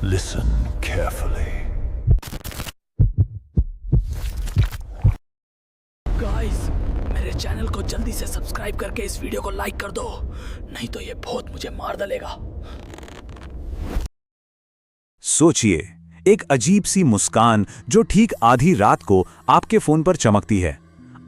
Listen carefully. Guys, मेरे channel को जल्दी से सब्सक्राइब करके इस वीडियो को लाइक कर दो, नहीं तो ये भूत मुझे मार डालेगा। सोचिए, एक अजीब सी मुस्कान जो ठीक आधी रात को आपके फोन पर चमकती है।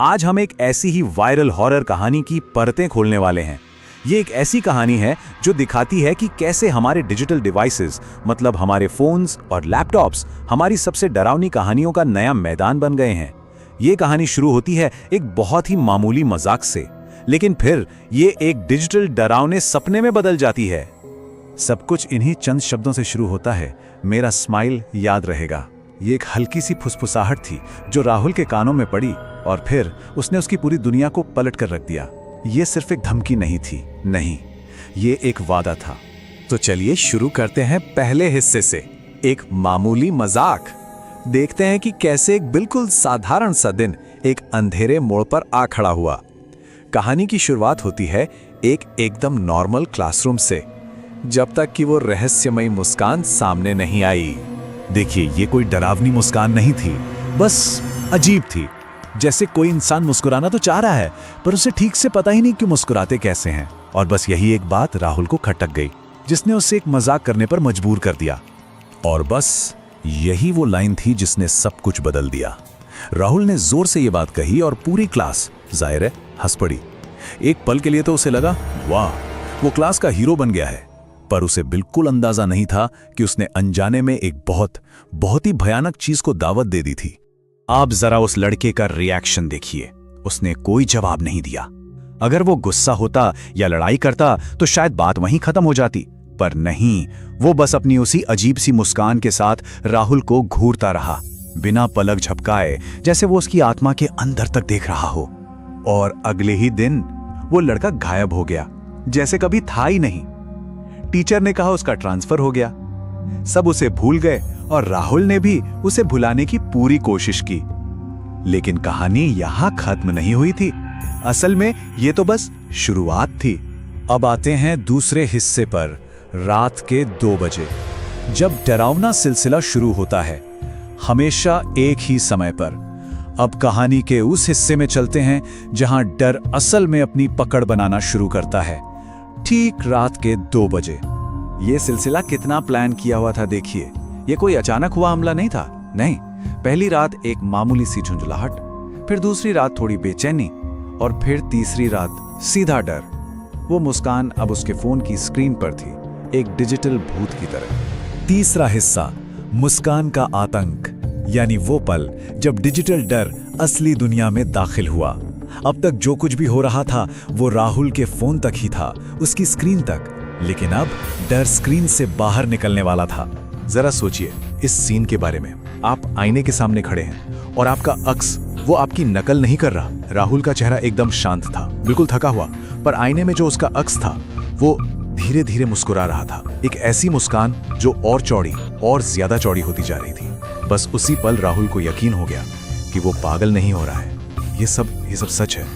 आज हम एक ऐसी ही वायरल हॉरर कहानी की परतें खोलने वाले हैं। ये एक ऐसी कहानी है जो दिखाती है कि कैसे हमारे डिजिटल डिवाइसेस, मतलब हमारे फोन्स और लैपटॉप्स, हमारी सबसे डरावनी कहानियों का नया मैदान बन गए हैं। ये कहानी शुरू होती है एक बहुत ही मामूली मजाक से, लेकिन फिर ये एक डिजिटल डरावने सपने में बदल जाती है। सब कुछ इन्हीं चंद शब्दों से शुरू होता है, मेरा स्माइल याद रहेगा। ये एक हल्की सी फुसफुसाहट थी जो राहुल के कानों में पड़ी और फिर उसने उसकी पूरी दुनिया को पलट कर रख दिया। ये सिर्फ एक धमकी नहीं थी, नहीं, ये एक वादा था। तो चलिए शुरू करते हैं पहले हिस्से से, एक मामूली मजाक। देखते हैं कि कैसे एक बिल्कुल साधारण सा दिन एक अंधेरे मोड़ पर आ खड़ा हुआ। कहानी की शुरुआत होती है एक एकदम नॉर्मल क्लासरूम से, जब तक कि वो रहस्यमयी मुस्कान सामने नहीं आई। देखिए, ये कोई डरावनी मुस्कान नहीं थी, बस अजीब थी। जैसे कोई इंसान मुस्कुराना तो चाह रहा है, पर उसे ठीक से पता ही नहीं कि मुस्कुराते कैसे हैं। और बस यही एक बात राहुल को खटक गई, जिसने उसे एक मजाक करने पर मजबूर कर दिया। और बस यही वो लाइन थी जिसने सब कुछ बदल दिया। राहुल ने जोर से ये बात कही और पूरी क्लास जाहिर है हंस पड़ी। एक पल के लिए तो उसे लगा, वाह, वो क्लास का हीरो बन गया है। पर उसे बिल्कुल अंदाजा नहीं था कि उसने अनजाने में एक बहुत ही भयानक चीज को दावत दे दी थी। आप जरा उस लड़के का रिएक्शन देखिए। उसने कोई जवाब नहीं दिया। अगर वो गुस्सा होता या लड़ाई करता तो शायद बात वहीं खत्म हो जाती, पर नहीं, वो बस अपनी उसी अजीब सी मुस्कान के साथ राहुल को घूरता रहा, बिना पलक झपकाए, जैसे वो उसकी आत्मा के अंदर तक देख रहा हो। और अगले ही दिन वो लड़का गायब हो गया, जैसे कभी था ही नहीं। टीचर ने कहा उसका ट्रांसफर हो गया। सब उसे भूल गए और राहुल ने भी उसे भुलाने की पूरी कोशिश की। लेकिन कहानी यहां खत्म नहीं हुई थी। असल में ये तो बस शुरुआत थी। अब आते हैं दूसरे हिस्से पर, रात के 2 बजे, जब डरावना सिलसिला शुरू होता है, हमेशा एक ही समय पर। अब कहानी के उस हिस्से में चलते हैं जहां डर असल में अपनी पकड़ बनाना शुरू करता है। ठीक रात के 2 बजे। यह सिलसिला कितना प्लान किया हुआ था देखिए। यह कोई अचानक हुआ हमला नहीं था, नहीं। पहली रात एक मामूली सी झुंझलाहट, फिर दूसरी रात थोड़ी बेचैनी, और फिर तीसरी रात सीधा डर। वो मुस्कान अब उसके फोन की स्क्रीन पर थी, एक डिजिटल भूत की तरह। तीसरा हिस्सा, मुस्कान का आतंक, यानी वो पल जब डिजिटल डर असली दुनिया में दाखिल हुआ। अब तक जो कुछ भी हो रहा था वो राहुल के फोन तक ही था, उसकी स्क्रीन तक, लेकिन अब डर स्क्रीन से बाहर निकलने वाला था। जरा सोचिए इस सीन के बारे में। आप आईने के सामने खड़े हैं और आपका अक्स वो आपकी नकल नहीं कर रहा। राहुल का चेहरा एकदम शांत था, बिल्कुल थका हुआ, पर आईने में जो उसका अक्स था वो धीरे धीरे मुस्कुरा रहा था। एक ऐसी मुस्कान जो और चौड़ी और ज्यादा चौड़ी होती जा रही थी। बस उसी पल राहुल को यकीन हो गया कि वो पागल नहीं हो रहा है, ये सब सच है।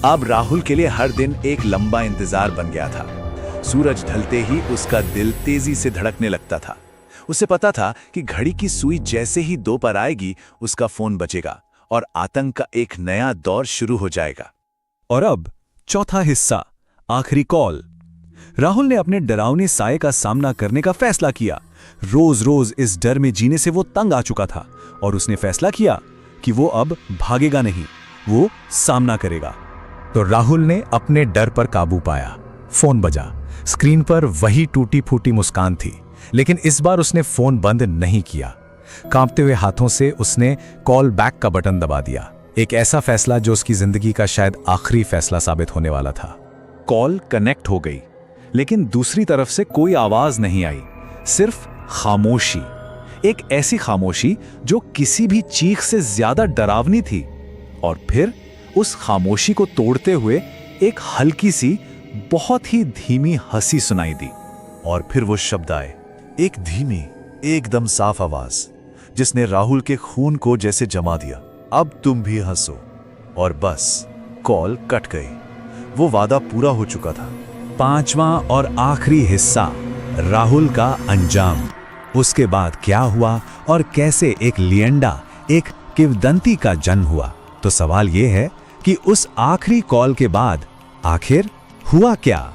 अब राहुल के लिए हर दिन एक लंबा इंतजार बन गया था। सूरज ढलते ही उसका दिल तेजी से धड़कने लगता था। उसे पता था कि घड़ी की सुई जैसे ही 2 पर आएगी उसका फोन बजेगा और आतंक का एक नया दौर शुरू हो जाएगा। और अब चौथा हिस्सा, आखिरी कॉल। राहुल ने अपने डरावने साये का सामना करने का फैसला किया। रोज रोज इस डर में जीने से वो तंग आ चुका था और उसने फैसला किया कि वो अब भागेगा नहीं, वो सामना करेगा। तो राहुल ने अपने डर पर काबू पाया। फोन बजा। स्क्रीन पर वही टूटी फूटी मुस्कान थी, लेकिन इस बार उसने फोन बंद नहीं किया। कांपते हुए हाथों से उसने कॉल बैक का बटन दबा दिया। एक ऐसा फैसला जो उसकी जिंदगी का शायद आखिरी फैसला साबित होने वाला था। कॉल कनेक्ट हो गई, लेकिन दूसरी तरफ से कोई आवाज नहीं आई, सिर्फ खामोशी। एक ऐसी खामोशी जो किसी भी चीख से ज्यादा डरावनी थी। और फिर उस खामोशी को तोड़ते हुए एक हल्की सी, बहुत ही धीमी हंसी सुनाई दी। और फिर वो शब्द आए, एक धीमी, एकदम साफ आवाज, जिसने राहुल के खून को जैसे जमा दिया। अब तुम भी हंसो। और बस कॉल कट गई। वो वादा पूरा हो चुका था। 5वां और आखिरी हिस्सा, राहुल का अंजाम। उसके बाद क्या हुआ और कैसे एक लिएंडा, एक किंवदंती का जन्म हुआ। तो सवाल यह है कि उस आखिरी कॉल के बाद आखिर हुआ क्या?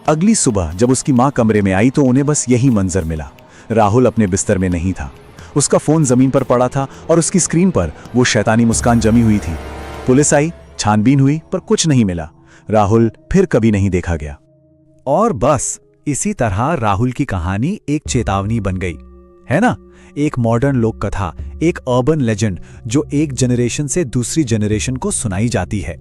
अगली सुबह जब उसकी मां कमरे में आई तो उन्हें बस यही मंजर मिला। राहुल अपने बिस्तर में नहीं था। उसका फोन जमीन पर पड़ा था और उसकी स्क्रीन पर वो शैतानी मुस्कान जमी हुई थी। पुलिस आई, छानबीन हुई, पर कुछ नहीं मिला। राहुल फिर कभी नहीं देखा गया। और बस इसी तरह राहुल की कहानी एक चेतावनी बन गई, है ना? एक मॉडर्न लोक कथा, एक अर्बन लेजेंड जो एक जनरेशन से दूसरी जनरेशन को सुनाई जाती है।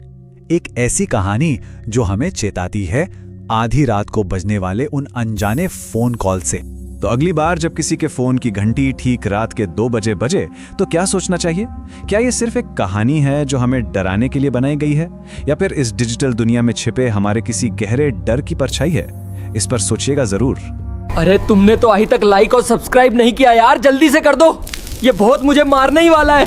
एक ऐसी कहानी जो हमें चेताती है आधी रात को बजने वाले उन अनजाने फोन कॉल से। तो अगली बार जब किसी के फोन की घंटी ठीक रात के 2 बजे बजे तो क्या सोचना चाहिए? क्या ये सिर्फ एक कहानी है जो हमें डराने के लिए बनाई गई है, या फिर इस डिजिटल दुनिया में छिपे हमारे किसी गहरे डर की परछाई है? इस पर सोचिएगा जरूर। अरे तुमने तो अभी तक लाइक और सब्सक्राइब नहीं किया यार, जल्दी से कर दो, ये बहुत मुझे मारने ही वाला है।